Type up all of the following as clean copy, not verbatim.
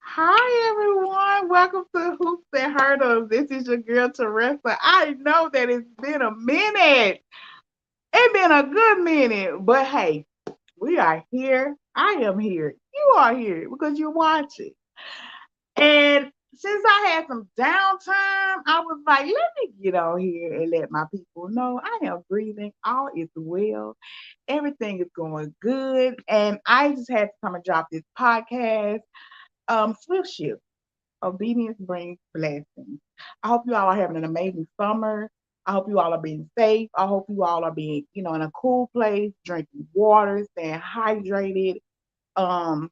Hi everyone, welcome to Hoops and Hurdles. This is your girl Teresa. I know that it's been a minute. It's been a good minute, but hey, we are here. I am here. You are here because you're watching. And since I had some downtime, I was like, let me get on here and let my people know I am breathing. All is well. Everything is going good. And I just had to come and drop this podcast. Swift Shift. Obedience brings blessings. I hope you all are having an amazing summer. I hope you all are being safe. I hope you all are being, in a cool place, drinking water, staying hydrated, um,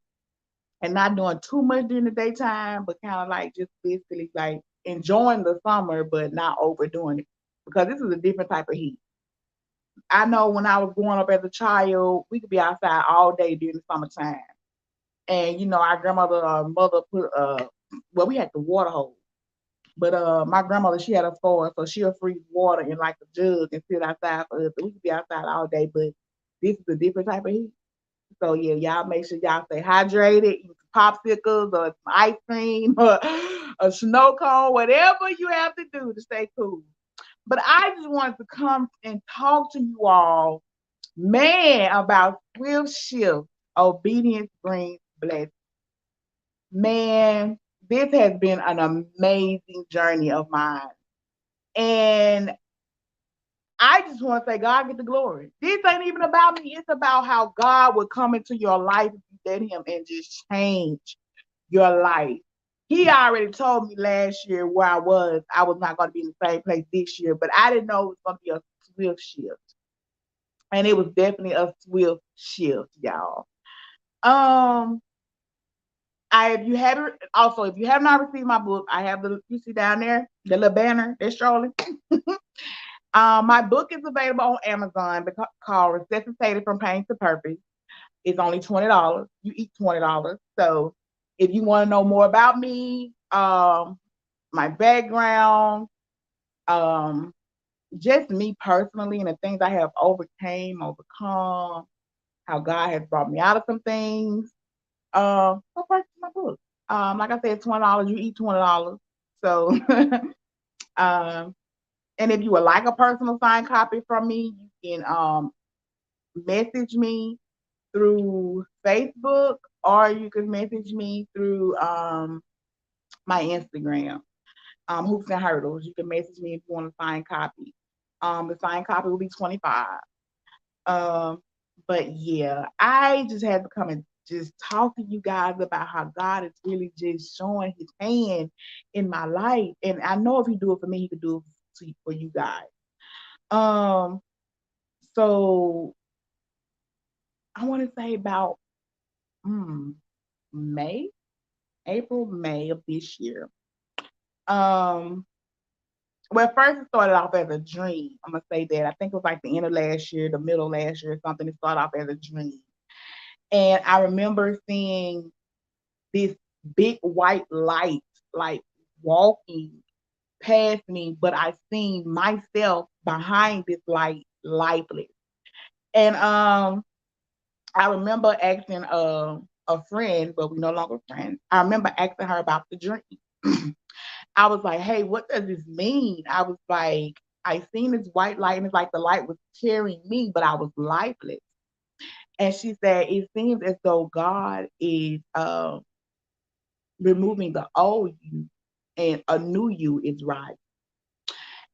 and not doing too much during the daytime, but kind of like just basically like enjoying the summer, but not overdoing it. Because this is a different type of heat. I know when I was growing up as a child, we could be outside all day during the summertime. And our grandmother mother put well, we had the water hose. But my grandmother, she had a store, so she'll freeze water in like a jug and sit outside for us. So we could be outside all day, but this is a different type of heat. So yeah, y'all make sure y'all stay hydrated, eat some popsicles or some ice cream or a snow cone, whatever you have to do to stay cool. But I just wanted to come and talk to you all, man, about swift shift. Obedience brings blessings. Man, this has been an amazing journey of mine. And I just want to say, God get the glory. This ain't even about me. It's about how God would come into your life if you let Him and just change your life. He already told me last year where I was. I was not going to be in the same place this year, but I didn't know it was going to be a swift shift. And it was definitely a swift shift, y'all. Um, if you haven't also if you have not received my book, I have the you see down there the little banner that's strolling. My book is available on Amazon called Resuscitated from Pain to Purpose. It's only $20. You eat $20. So if you want to know more about me, my background, um, just me personally and the things I have overcome, how God has brought me out of some things, go purchase my book. Like I said, $20. You eat $20. So, um, and if you would like a personal signed copy from me, you can message me through Facebook or you can message me through my Instagram, Hoops and Hurdles. You can message me if you want a signed copy. The signed copy will be 25. Um, but yeah, I just had to come and just talk to you guys about how God is really just showing His hand in my life, and I know if He do it for me, He could do it for you guys. Um, so I want to say about mm, May, April, May of this year. Um, well, first it started off as a dream. I'm gonna say that. I think it was like the end of last year, the middle of last year, or something. It started off as a dream. And I remember seeing this big white light, like walking past me, but I seen myself behind this light, lifeless. And I remember asking a friend, but we no longer friends. I remember asking her about the dream. I was like, "Hey, what does this mean?" I was like, "I seen this white light, and it's like the light was carrying me, but I was lifeless." And she said, "It seems as though God is removing the old you and a new you is right."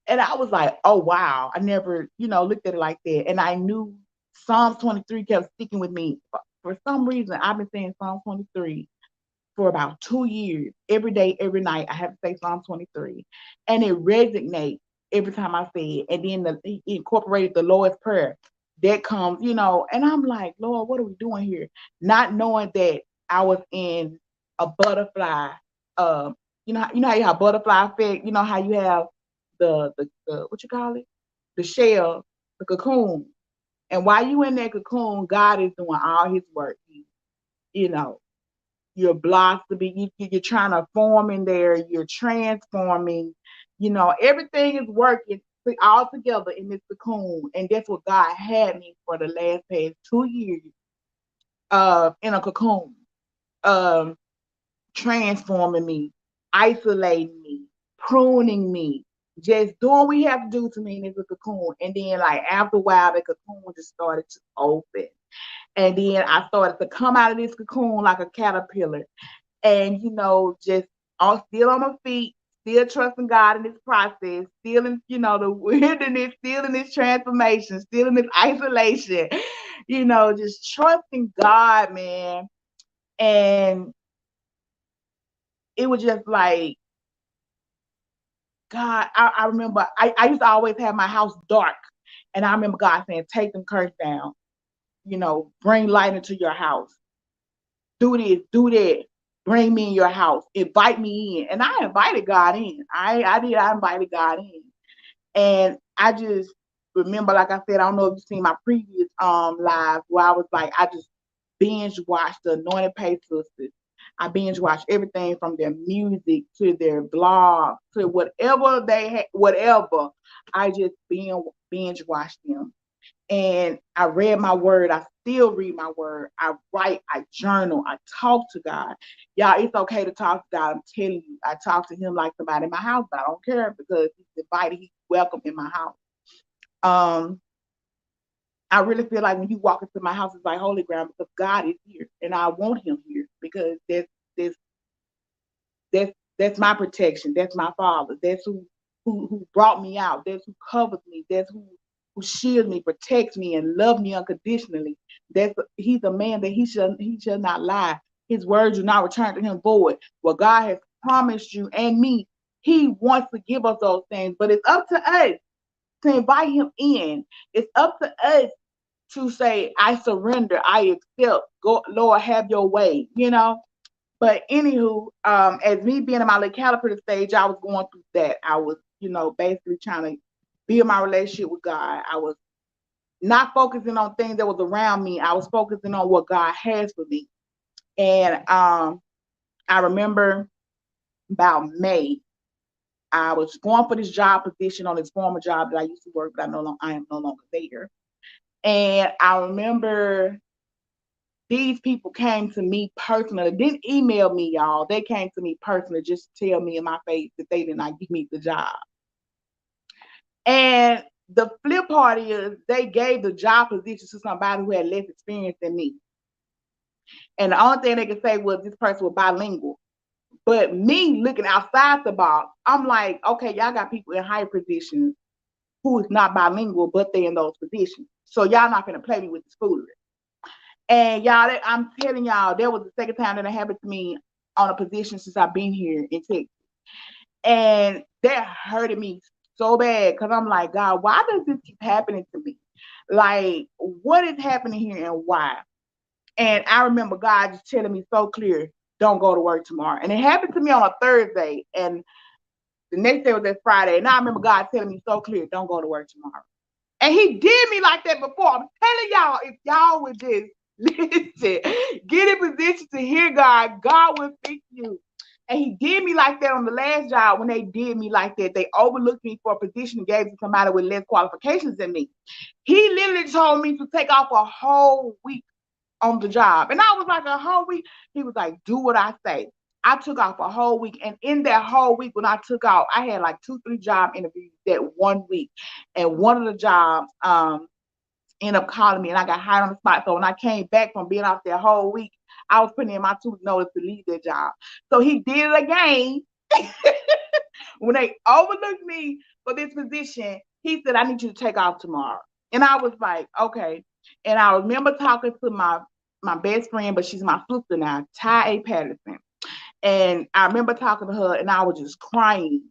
And I was like, oh wow. I never, looked at it like that. And I knew Psalms 23 kept sticking with me. For some reason, I've been saying Psalms 23 for about 2 years. Every day, every night, I have to say Psalm 23. And it resonates every time I say it. And then he incorporated the Lord's Prayer. That comes, and I'm like, Lord, what are we doing here? Not knowing that I was in a butterfly. Um, you know how you have butterfly effect. You know how you have the what you call it, the shell, the cocoon. And while you in that cocoon, God is doing all His work. You know, you're blossoming, you're trying to form in there, you're transforming, everything is working all together in this cocoon. And that's what God had me for the past 2 years in a cocoon. um transforming me, isolating me, pruning me, just doing what we have to do to me in this cocoon. And then like after a while, the cocoon just started to open. And then I started to come out of this cocoon like a caterpillar. And just all still on my feet, still trusting God in this process, still in, the wilderness, still in this transformation, still in this isolation, just trusting God, man. And it was just like, God, I remember I used to always have my house dark. And I remember God saying, take them curtains down, bring light into your house. Do this, do that. Bring me in your house. Invite me in. And I invited God in. I invited God in. And I just remember, like I said, I don't know if you've seen my previous live where I was like, I just binge watched the Anointed Paid Sisters. I binge watched everything from their music to their blog to whatever they had, whatever. I just binge watched them. And I read my word. I still read my word. I write, I journal, I talk to God. Y'all, it's okay to talk to God. I'm telling you, I talk to him like somebody in my house, but I don't care because he's invited, he's welcome in my house. I really feel like when you walk into my house, it's like holy ground because God is here and I want him here because that's my protection. That's my father. That's who brought me out. That's who covers me. That's who shields me, protects me, and loves me unconditionally. He's a man that he shall not lie. His words do not return to him void. What God has promised you and me, he wants to give us those things, but it's up to us to invite him in. It's up to us to say, I surrender, I accept. Go, Lord, have your way, But anywho, as me being in my little caterpillar stage, I was going through that. I was, basically trying to build my relationship with God. I was not focusing on things that was around me. I was focusing on what God has for me. And I remember about May, I was going for this job position on this former job that I used to work, but I am no longer there. And I remember these people came to me personally. They didn't email me, y'all. They came to me personally just to tell me in my face that they did not give me the job. And the flip part is they gave the job position to somebody who had less experience than me. And the only thing they could say was this person was bilingual. But me looking outside the box, I'm like, okay, y'all got people in higher positions who is not bilingual, but they're in those positions. So y'all not gonna play me with this foolery. And y'all, I'm telling y'all, that was the second time that it happened to me on a position since I've been here in Texas. And that hurted me so bad because I'm like, God, why does this keep happening to me? Like, what is happening here and why? And I remember God just telling me so clear, don't go to work tomorrow. And it happened to me on a Thursday. And the next day was that Friday. And I remember God telling me so clear, don't go to work tomorrow. And he did me like that before. I'm telling y'all, if y'all would just listen, get in position to hear God, God will fix you. And he did me like that on the last job. When they did me like that, they overlooked me for a position and gave it to somebody with less qualifications than me. He literally told me to take off a whole week on the job. And I was like, a whole week? He was like, do what I say. I took off a whole week. And in that whole week, when I took off, I had like 2-3 job interviews that 1 week. And one of the jobs ended up calling me and I got hired on the spot. So when I came back from being off that whole week, I was putting in my 2 week notice to leave that job. So he did it again. When they overlooked me for this position, he said, I need you to take off tomorrow. And I was like, okay. And I remember talking to my best friend, but she's my sister now, Ty A. Patterson. And I remember talking to her and I was just crying.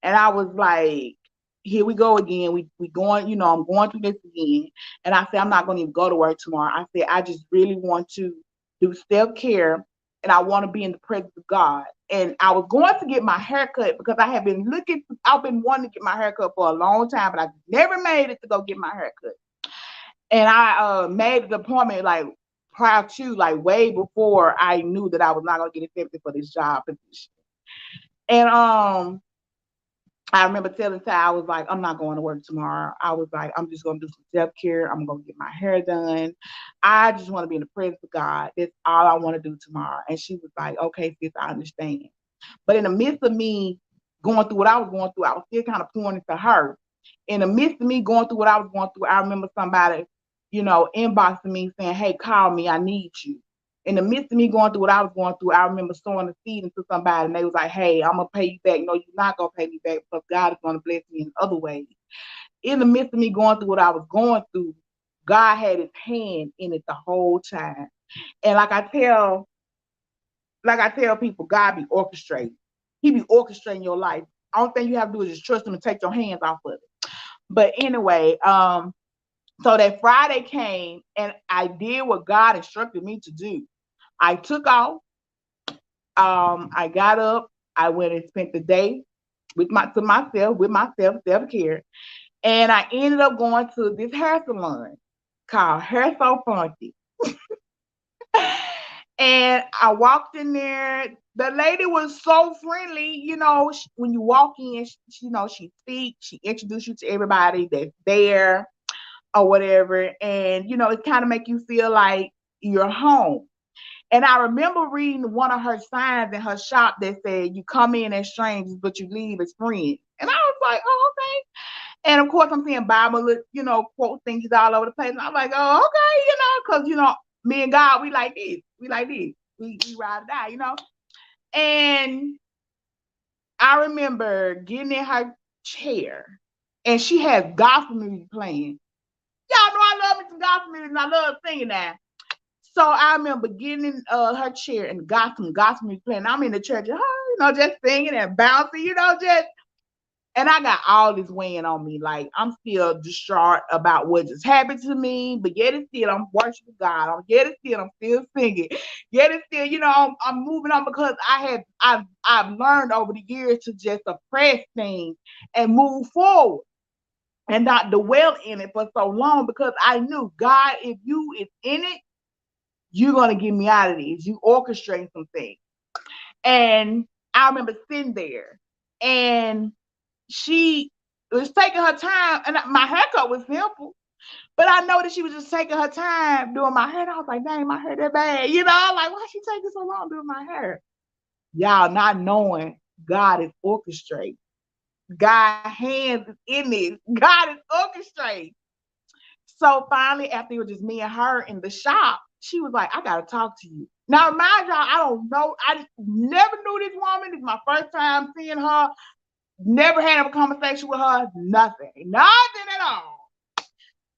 And I was like, here we go again. We going, I'm going through this again. And I said, I'm not going to even go to work tomorrow. I said, I just really want to do self-care and I want to be in the presence of God. And I was going to get my hair cut because I've been wanting to get my hair cut for a long time, but I never made it to go get my hair cut. And I made the appointment like prior to, like way before I knew that I was not going to get accepted for this job position. And I remember telling Ty, I was like, I'm not going to work tomorrow. I was like, I'm just going to do some self care. I'm going to get my hair done. I just want to be in the presence of God. That's all I want to do tomorrow. And she was like, okay, sis, I understand. But in the midst of me going through what I was going through, I was still kind of pouring into her. In the midst of me going through what I was going through, I remember somebody, inboxing me saying, hey, call me. I need you. In the midst of me going through what I was going through, I remember sowing a seed into somebody, and they was like, hey, I'm going to pay you back. No, you're not going to pay me back because God is going to bless me in other ways. In the midst of me going through what I was going through, God had his hand in it the whole time. And like I tell people, God be orchestrating. He be orchestrating your life. Only thing you have to do is just trust him and take your hands off of it. But anyway, so that Friday came and I did what God instructed me to do. I took off. I got up. I went and spent the day with myself, self-care. And I ended up going to this hair salon called Hair So Funky. And I walked in there. The lady was so friendly. When you walk in, she speaks, she introduces you to everybody that's there or whatever. And, it kind of make you feel like you're home. And I remember reading one of her signs in her shop that said, you come in as strangers, but you leave as friends. And I was like, oh, okay. And of course, I'm seeing Bible, quote things all over the place. And I'm like, oh, okay, because, me and God, we like this. We like this. We ride or die. And I remember getting in her chair and she had gospel music playing. Y'all know I love me some gospel music and I love singing that. So I remember getting in her chair and got some gospel music playing. I'm in the church, just singing and bouncing, and I got all this weighing on me. Like, I'm still distraught about what just happened to me, but yet and still, I'm worshiping God. I'm still singing. Yet and still, I'm moving on because I've learned over the years to just suppress things and move forward and not dwell in it for so long because I knew, God, if you is in it, you're going to get me out of these. You orchestrate some things. And I remember sitting there and she was taking her time, and my haircut was simple, but I know that she was just taking her time doing my hair. And I was like, dang, my hair that bad. I'm like, why is she taking so long doing my hair? Y'all not knowing God is orchestrating. God's hands is in this. God is orchestrating. So finally, after it was just me and her in the shop, she was like, I gotta talk to you. Now, mind y'all, I don't know. I never knew this woman. This is my first time seeing her. Never had a conversation with her. Nothing at all.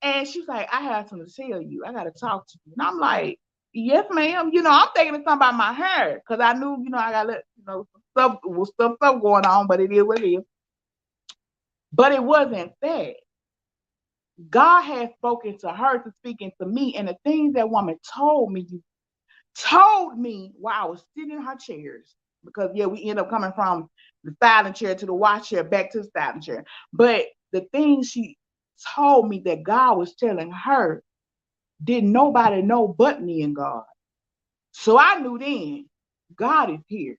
And she's like, I have something to tell you. I gotta talk to you. And I'm like, yes, ma'am. I'm thinking of something about my hair because I knew, I got stuff going on, but it is what it is. But it wasn't that. God had spoken to her to speaking to me, and the things that woman told me while I was sitting in her chairs. Because we end up coming from the styling chair to the wash chair back to the styling chair. But the things she told me that God was telling her, didn't nobody know but me and God. So I knew then God is here.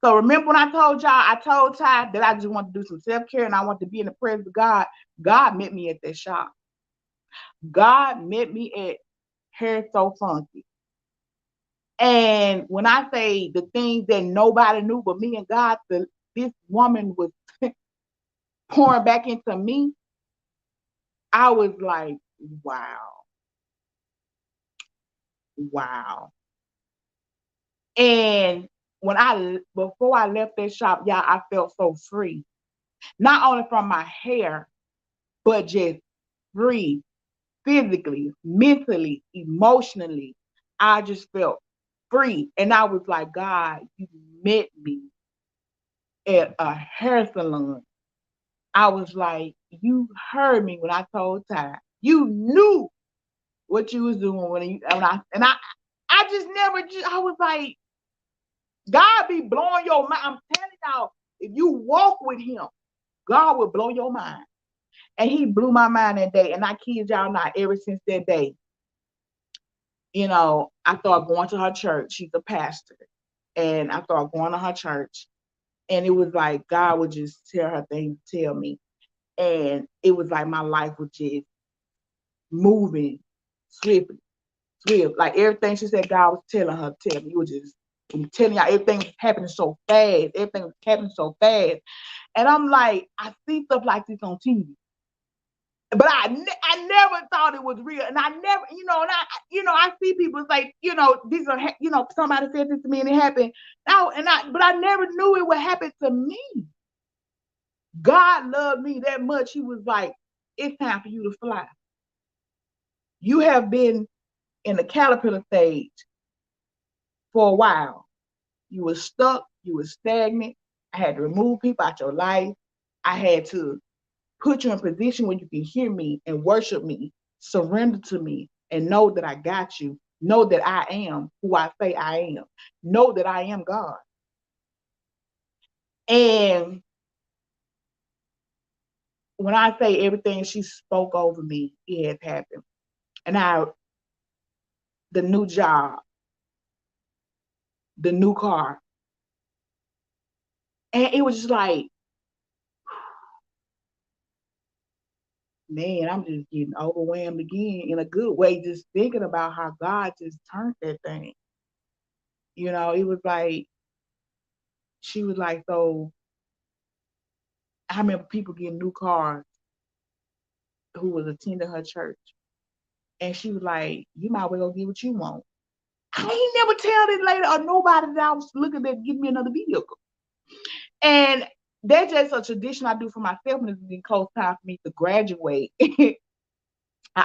So remember when I told Ty that I just wanted to do some self-care and I want to be in the presence of God. God met me at that shop. God met me at Hair So Funky. And when I say the things that nobody knew but me and God, this woman was pouring back into me, I was like, wow. Wow. And before I left that shop, y'all, I felt so free. Not only from my hair, but just free physically, mentally, emotionally. I just felt free. And I was like, God, you met me at a hair salon. I was like, you heard me when I told Ty. You knew what you was doing I just never. I was like, God be blowing your mind. I'm telling y'all, if you walk with Him, God will blow your mind. And He blew my mind that day. And I kid y'all not, ever since that day, I started going to her church. She's a pastor, and I started going to her church. And it was like God would just tell her things to tell me. And it was like my life was just moving swiftly, swift. Like everything she said God was telling her to tell me. It was just, I'm telling y'all, everything was happening so fast. Everything was happening so fast. And I'm like, I see stuff like this on TV. But I never thought it was real. And I never, I see people say, these are, somebody said this to me and it happened. But I never knew it would happen to me. God loved me that much. He was like, it's time for you to fly. You have been in the caterpillar stage for a while. You were stuck. You were stagnant. I had to remove people out your life. I had to put you in a position where you can hear me and worship me, surrender to me, and know that I got you. Know that I am who I say I am. Know that I am God. And when I say everything she spoke over me, it has happened. And the new job, the new car. And it was just like, man, I'm just getting overwhelmed again in a good way, just thinking about how God just turned that thing. It was like, she was like, so I remember people getting new cars who was attending her church. And she was like, you might well go get what you want. I ain't never tell this lady or nobody that I was looking at give me another vehicle. And that's just a tradition I do for myself when it's getting close time for me to graduate. I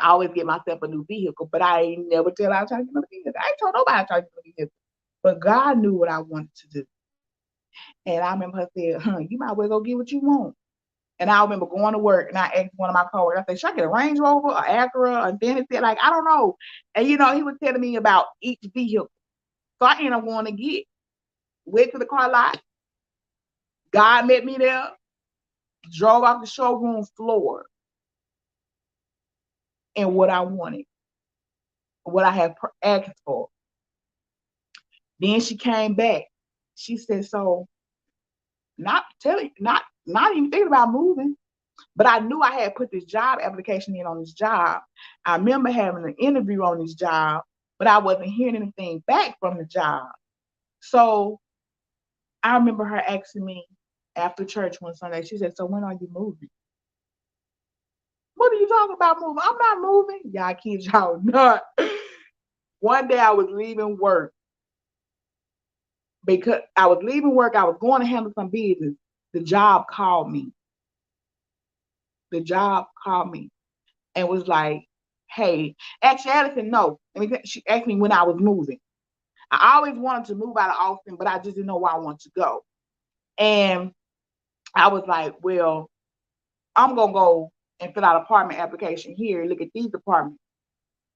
always get myself a new vehicle, but I ain't never tell I was trying to get another vehicle. I ain't told nobody I was trying to get another vehicle. But God knew what I wanted to do. And I remember her saying, you might well go get what you want. And I remember going to work and I asked one of my coworkers, I said, should I get a Range Rover, or Acura, or Infiniti? Like, I don't know. And he was telling me about each vehicle. So I ended up going to get. Went to the car lot. God met me there. Drove off the showroom floor. And what I wanted. What I had asked for. Then she came back. She said, so not even thinking about moving. But I knew I had put this job application in on this job. I remember having an interview on this job, but I wasn't hearing anything back from the job. So I remember her asking me after church one Sunday, she said, so when are you moving? What are you talking about moving? I'm not moving. Y'all kids, y'all not. One day I was leaving work. Because I was leaving work, I was going to handle some business. The job called me. The job called me and was like, hey, actually, Allison, no. She asked me when I was moving. I always wanted to move out of Austin, but I just didn't know where I wanted to go. And I was like, well, I'm going to go and fill out apartment application here, look at these apartments.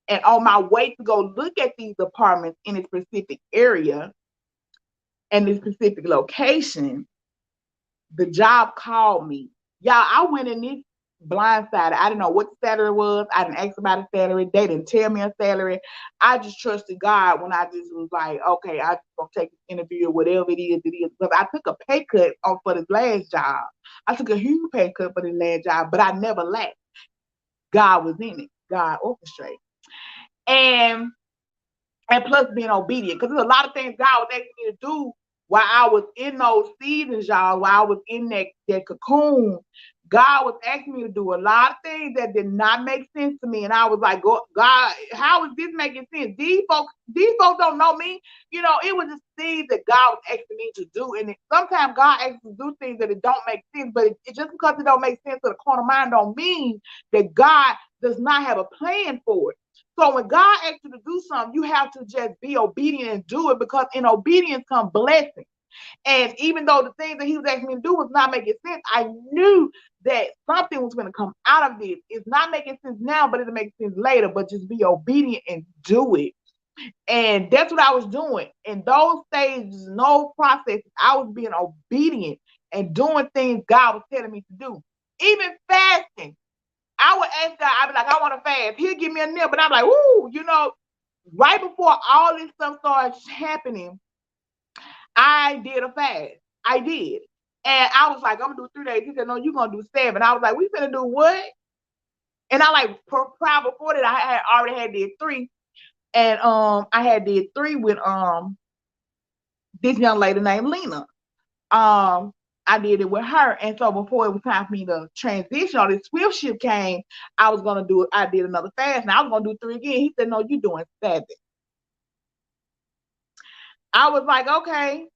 And on my way to go look at these apartments in a specific area and this specific location, the job called me. Y'all, I went in this blindsided. I didn't know what the salary was. I didn't ask about a salary. They didn't tell me a salary. I just trusted God when I just was like, okay, I'm going to take this interview or whatever it is. Because I took a pay cut for this last job. I took a huge pay cut for this last job, but I never lacked. God was in it. God orchestrated. And plus being obedient. Because there's a lot of things God was asking me to do while I was in those seasons, y'all, while I was in that cocoon. God was asking me to do a lot of things that did not make sense to me. And I was like, God, how is this making sense? These folks don't know me. It was just things that God was asking me to do. And sometimes God asks me to do things that it don't make sense. But it just because it don't make sense to the corner mind don't mean that God does not have a plan for it. So when God asks you to do something, you have to just be obedient and do it, because in obedience comes blessing. And even though the things that he was asking me to do was not making sense, I knew that something was going to come out of this. It's not making sense now, but it'll make sense later. But just be obedient and do it. And that's what I was doing. In those stages, no process, I was being obedient and doing things God was telling me to do. Even fasting. I would ask God, I'd be like, I want to fast. He'll give me a meal, but I'm like, ooh, right before all this stuff started happening, I did a fast. I did. And I was like, I'm gonna do 3 days. He said, no, you're gonna do 7. I was like, we finna do what? And I like prior before that, I had already had did 3. And I had did 3 with this young lady named Lena. I did it with her. And so before it was time for me to transition or this swift shift came, I was gonna do it. I did another fast and I was gonna do 3 again. He said, no, you're doing 7. I was like, okay.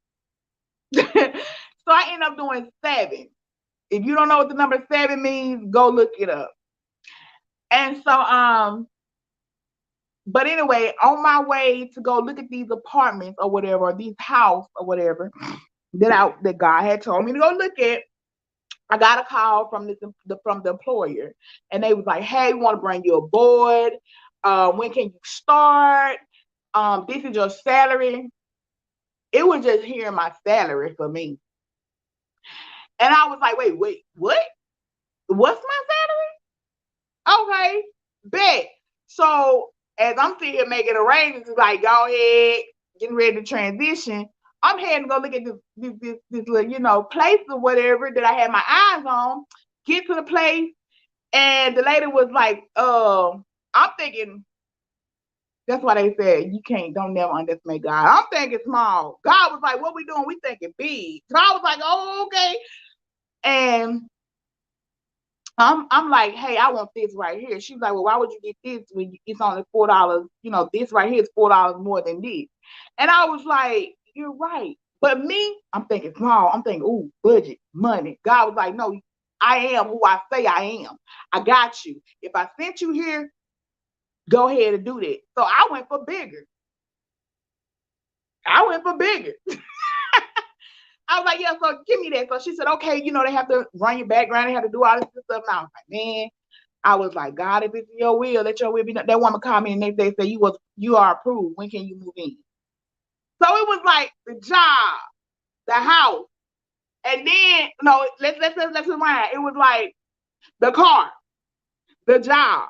So I ended up doing 7. If you don't know what the number 7 means, go look it up. And so but anyway, on my way to go look at these apartments or whatever, or these house or whatever that God had told me to go look at, I got a call from the employer, and they was like, "Hey, we want to bring you aboard. When can you start? This is your salary." It was just hearing my salary for me, and I was like, "Wait, what? What's my salary? Okay, bet." So as I'm sitting here making arrangements, like, go ahead, getting ready to transition, I'm heading to go look at this little, place or whatever that I had my eyes on. Get to the place, and the lady was like, I'm thinking, that's why they said don't never underestimate God. I'm thinking small. God was like, what we doing? We thinking big. So I was like, oh, okay. And I'm like, hey, I want this right here. She's like, well, why would you get this when it's only $4? This right here is $4 more than this. And I was like, you're right. But me, I'm thinking small. I'm thinking, ooh, budget, money. God was like, no, I am who I say I am. I got you. If I sent you here, go ahead and do that. So I went for bigger. I was like, yeah, so give me that. So she said, okay, they have to run your background. They have to do all this stuff. And I was like, man, I was like, God, if it's in your will, let your will be done. That woman called me the next day and said, you are approved. When can you move in? So it was like the job, the house, and then let's rewind. It was like the car, the job,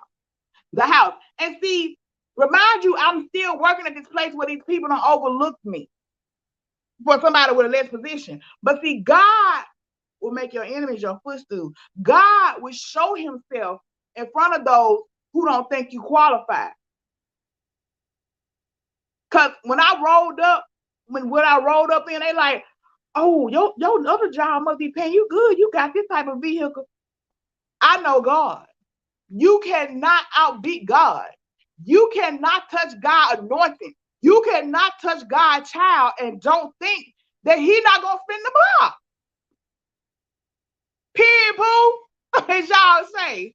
the house, and see, remind you, I'm still working at this place where these people don't overlook me for somebody with a less position. But see, God will make your enemies your footstool. God will show himself in front of those who don't think you qualified. Because when I rolled up in, they like, oh, your other job must be paying you good. You got this type of vehicle. I know God. You cannot outbeat God. You cannot touch God's anointing. You cannot touch God's child and don't think that he's not going to spin the block. Period, poo, as y'all say.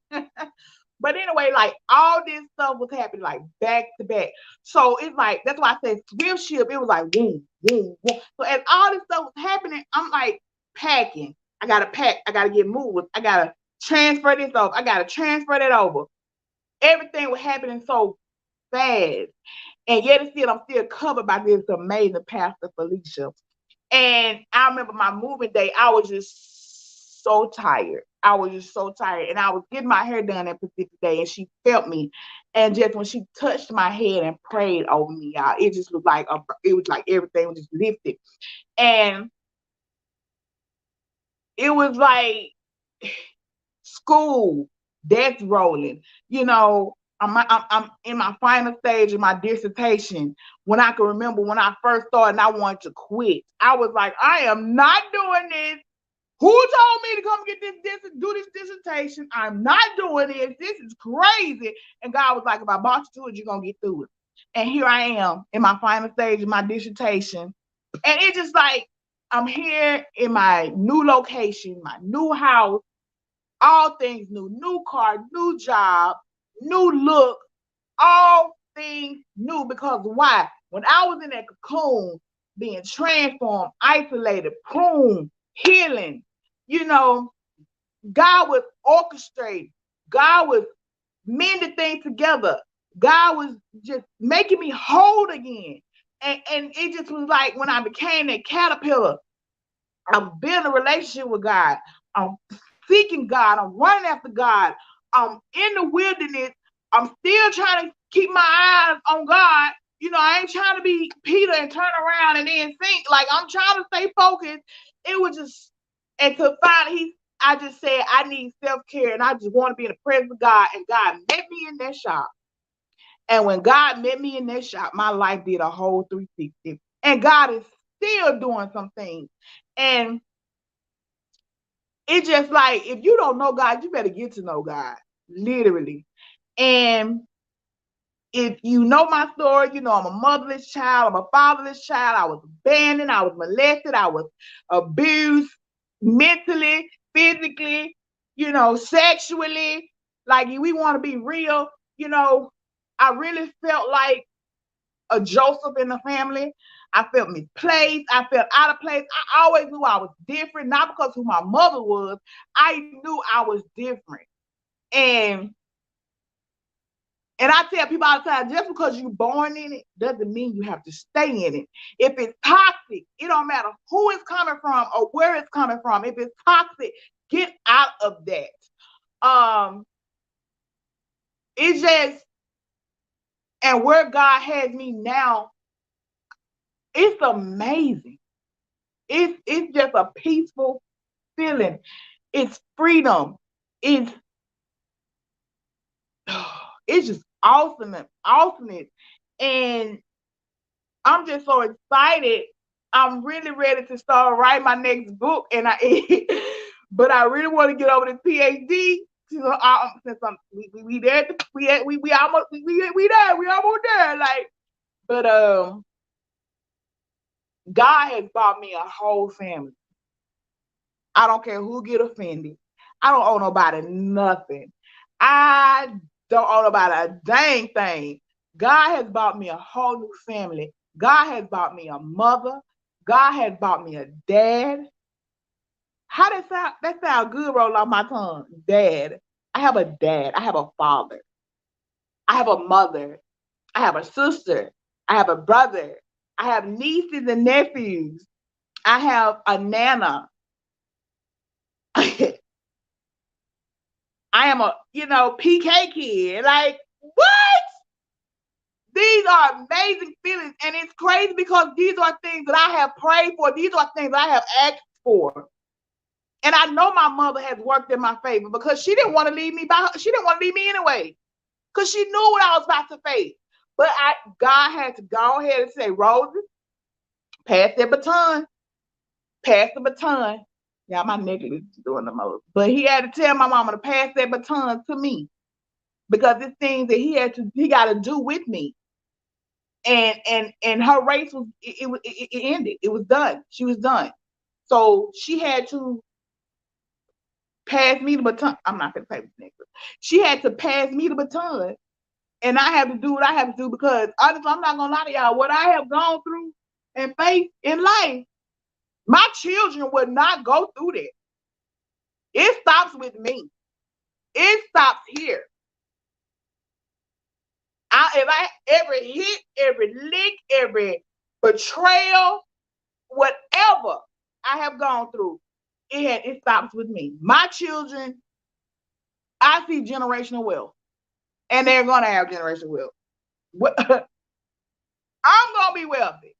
But anyway, like all this stuff was happening like back to back. So it's like, that's why I said swift ship. It was like boom, boom, boom. So as all this stuff was happening, I'm like packing. I gotta pack. I gotta get moved. I gotta transfer this over. I gotta transfer that over. Everything was happening so fast. And yet I'm still covered by this amazing Pastor Felicia. And I remember my moving day, I was just so tired. I was just so tired. And I was getting my hair done that Pacific Day, and she felt me. And just when she touched my head and prayed over me, y'all, it just was like everything was just lifted. And it was like school, that's rolling. I'm in my final stage of my dissertation. When I can remember when I first started and I wanted to quit, I was like, I am not doing this. Who told me to come get do this dissertation? I'm not doing this. This is crazy. And God was like, if I brought you to it, you're going to get through it. And here I am in my final stage of my dissertation. And it's just like, I'm here in my new location, my new house, all things new car, new job, new look, all things new. Because why? When I was in that cocoon, being transformed, isolated, pruned, healing, God was orchestrating. God was mending things together. God was just making me whole again. And it just was like when I became that caterpillar, I'm building a relationship with God. I'm seeking God. I'm running after God. I'm in the wilderness. I'm still trying to keep my eyes on God. I ain't trying to be Peter and turn around and then sink. Like, I'm trying to stay focused. It was just And to finally, I just said, I need self-care and I just want to be in the presence of God. And God met me in that shop. And when God met me in that shop, my life did a whole 360. And God is still doing some things. And it's just like, if you don't know God, you better get to know God, literally. And if you know my story, you know I'm a motherless child, I'm a fatherless child. I was abandoned, I was molested, I was abused mentally, physically, sexually. Like, we want to be real, I really felt like a Joseph in the family. I felt misplaced. I felt out of place. I always knew I was different, not because who my mother was. I knew I was different. And I tell people all the time, just because you're born in it doesn't mean you have to stay in it. If it's toxic, it don't matter who it's coming from or where it's coming from. If it's toxic, get out of that. It's just, and where God has me now, it's amazing. It's just a peaceful feeling. It's freedom. It's it's just awesomeness. And I'm just so excited. I'm really ready to start writing my next book, and but I really want to get over the PhD. Since we there, we almost we there, we almost there. Like, but God has brought me a whole family. I don't care who get offended. I don't owe nobody nothing. I don't owe nobody a dang thing. God has bought me a whole new family. God has bought me a mother. God has bought me a dad. How that sound? That sound good, roll off my tongue. Dad. I have a dad. I have a father. I have a mother. I have a sister. I have a brother. I have nieces and nephews. I have a nana. I am a, PK kid. Like, what? These are amazing feelings. And it's crazy because these are things that I have prayed for. These are things that I have asked for. And I know my mother has worked in my favor because she didn't want to leave me she didn't want to leave me anyway. Because she knew what I was about to face. But God had to go ahead and say, Rosie, pass that baton. Pass the baton. Yeah, my necklace is doing the most. But he had to tell my mama to pass that baton to me. Because it's things that he got to do with me. And her race was it ended. It was done. She was done. So she had to pass me the baton. I'm not gonna pay this necklace. She had to pass me the baton. And I have to do what I have to do because honestly, I'm not gonna lie to y'all. What I have gone through and faced in life, my children would not go through that. It stops with me. It stops here. If I every hit, every lick, every betrayal, whatever I have gone through, it stops with me. My children, I see generational wealth, and they're gonna have generational wealth. I'm gonna be wealthy.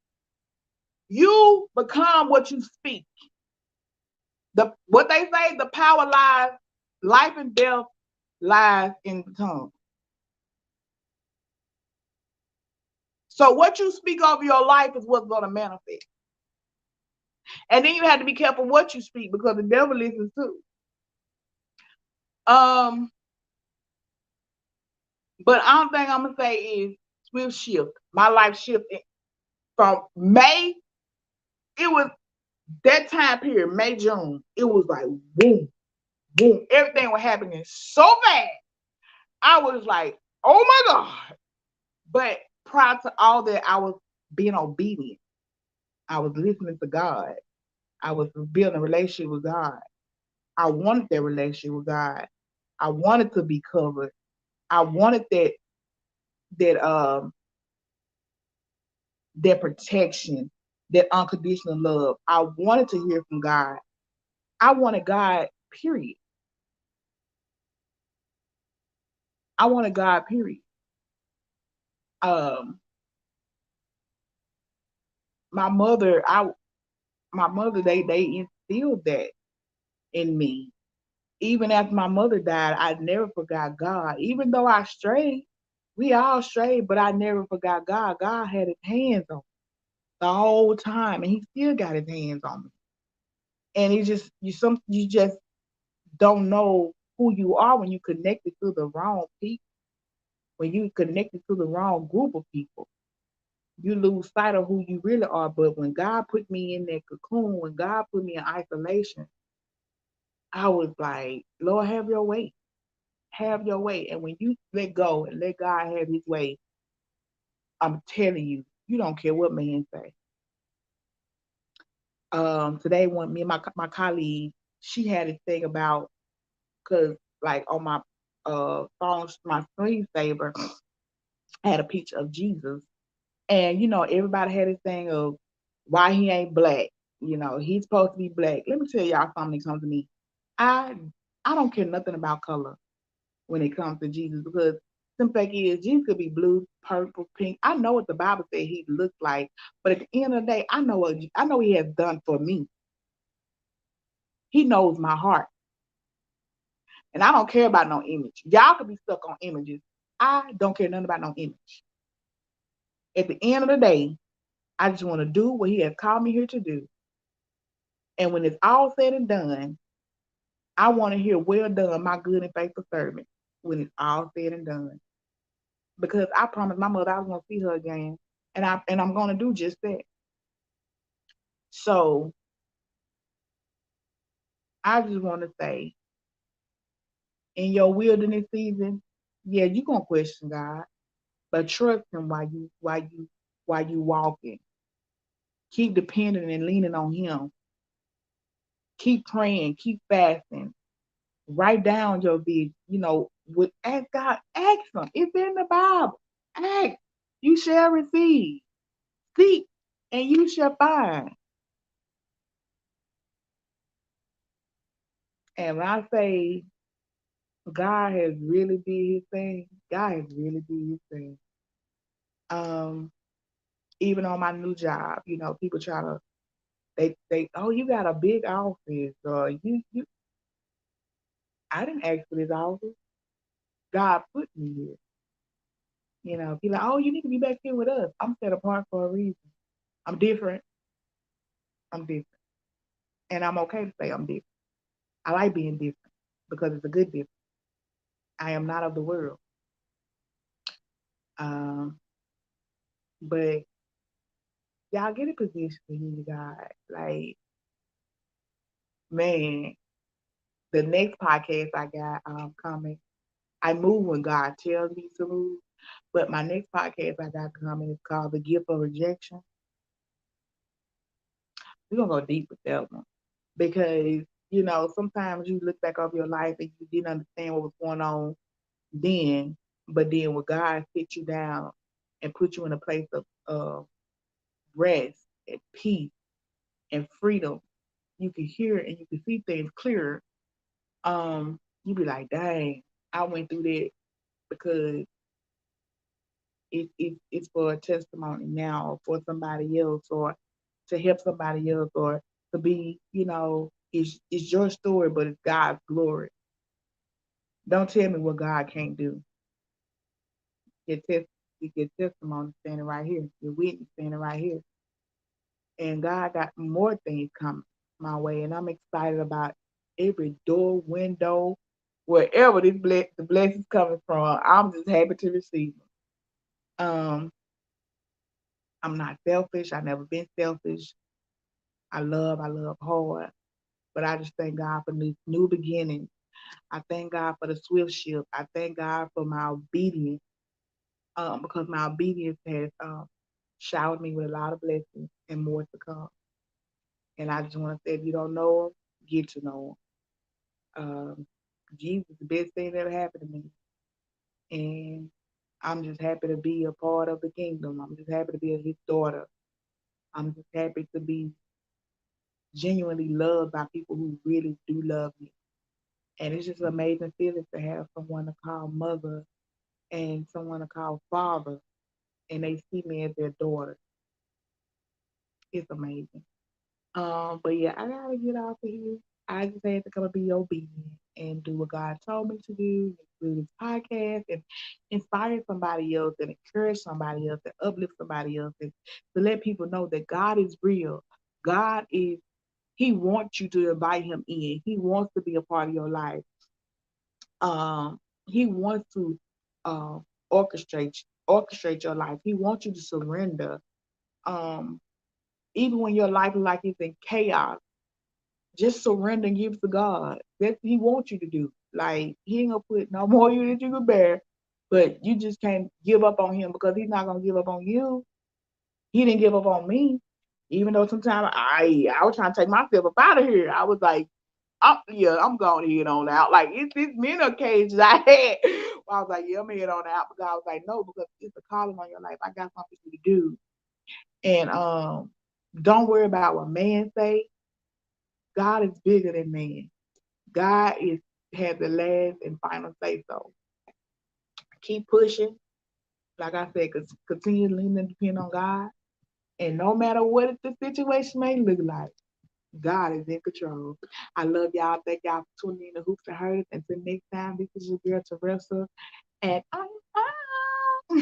You become what you speak. What they say, the power lies, life and death lies in the tongue. So what you speak over your life is what's gonna manifest. And then you have to be careful what you speak because the devil listens too. But I don't think I'm gonna say is swift shift. My life shifted from May. It was that time period, May, June. It was like boom, boom. Everything was happening so fast. I was like, oh my God. But prior to all that, I was being obedient. I was listening to God. I was building a relationship with God. I wanted that relationship with God. I wanted to be covered. I wanted that that protection, that unconditional love. I wanted to hear from God. I wanted God, period. I wanted God, period. Um, my mother, they instilled that. in me. Even after my mother died, I never forgot God. Even though I strayed, we all strayed, but I never forgot God. God had his hands on me the whole time, and he still got his hands on me. And it just you just don't know who you are when you connected to the wrong people, when you connected to the wrong group of people. You lose sight of who you really are. But when God put me in that cocoon, when God put me in isolation, I was like, Lord, have your way. Have your way. And when you let go and let God have his way, I'm telling you, you don't care what man say. Today when me and my colleague, she had this thing about, cause like on my phone, my screensaver had a picture of Jesus. And everybody had this thing of why he ain't black. He's supposed to be black. Let me tell y'all something that comes to me. I I don't care nothing about color when it comes to Jesus, because simple fact is Jesus could be blue, purple, pink. I know what the Bible said he looks like, but at the end of the day, I know he has done for me. He knows my heart, and I don't care about no image. Y'all could be stuck on images. I don't care nothing about no image. At the end of the day, I just want to do what he has called me here to do. And when it's all said and done, I want to hear, well done, my good and faithful servant, when it's all said and done. Because I promised my mother I was gonna see her again. And I'm gonna do just that. So I just wanna say, in your wilderness season, yeah, you're gonna question God, but trust him while you walking. Keep depending and leaning on him. Keep praying, keep fasting. Write down your vision. With ask God, ask him. It's in the Bible. Ask, you shall receive. Seek, and you shall find. And when I say God has really did his thing, God has really did his thing. Um, Even on my new job, people try to they oh, you got a big office, or you I didn't ask for this office. God put me here. Be like, oh, you need to be back here with us. I'm set apart for a reason. I'm different. I'm different. And I'm okay to say I'm different. I like being different because it's a good difference. I am not of the world. Um, but y'all get in position to hear God. Like, man, the next podcast I got coming, I move when God tells me to move. But my next podcast I got coming is called The Gift of Rejection. We're gonna go deep with that one. Because, sometimes you look back over your life and you didn't understand what was going on then, but then when God sit you down and put you in a place of rest and peace and freedom, you can hear and you can see things clearer. You be like, dang, I went through that, because it's for a testimony now, or for somebody else, or to help somebody else, or to be, it's your story, but it's God's glory. Don't tell me what God can't do. Your test, your testimony standing right here. Your witness standing right here. And God got more things coming my way, and I'm excited about every door, window, wherever the blessings coming from. I'm just happy to receive them. I'm not selfish. I've never been selfish. I love hard. But I just thank God for new beginnings. I thank God for the swift shift. I thank God for my obedience, because my obedience has showered me with a lot of blessings and more to come. And I just want to say, if you don't know him, get to know him. Jesus is the best thing that ever happened to me. And I'm just happy to be a part of the kingdom. I'm just happy to be his daughter. I'm just happy to be genuinely loved by people who really do love me. And it's just an amazing feeling to have someone to call mother and someone to call father, and they see me as their daughter. It's amazing. But yeah, I gotta get off of here. I just had to come and be obedient and do what God told me to do, do this podcast and inspire somebody else and encourage somebody else and uplift somebody else and to let people know that God is real. God is, He wants you to invite Him in. He wants to be a part of your life. He wants to uh, orchestrate your life. He wants you to surrender. Um, Even when your life is like it's in chaos, just surrender and give it to God. That's what He wants you to do. Like He ain't gonna put no more you than you can bear, but you just can't give up on Him because He's not gonna give up on you. He didn't give up on me, even though sometimes I was trying to take myself up out of here. I was like, yeah, I'm going to head on out. Like it's many occasions I had where I was like, yeah, I'm head on out. But God was like, no, because it's a calling on your life. I got something for you to do. And don't worry about what man say. God is bigger than man. God is has the last and final say so. Keep pushing. Like I said, continue to lean and depend on God. And no matter what the situation may look like, God is in control. I love y'all. Thank y'all for tuning in to Hoops and Hers. Until next time, this is your girl Teresa. And I'm out.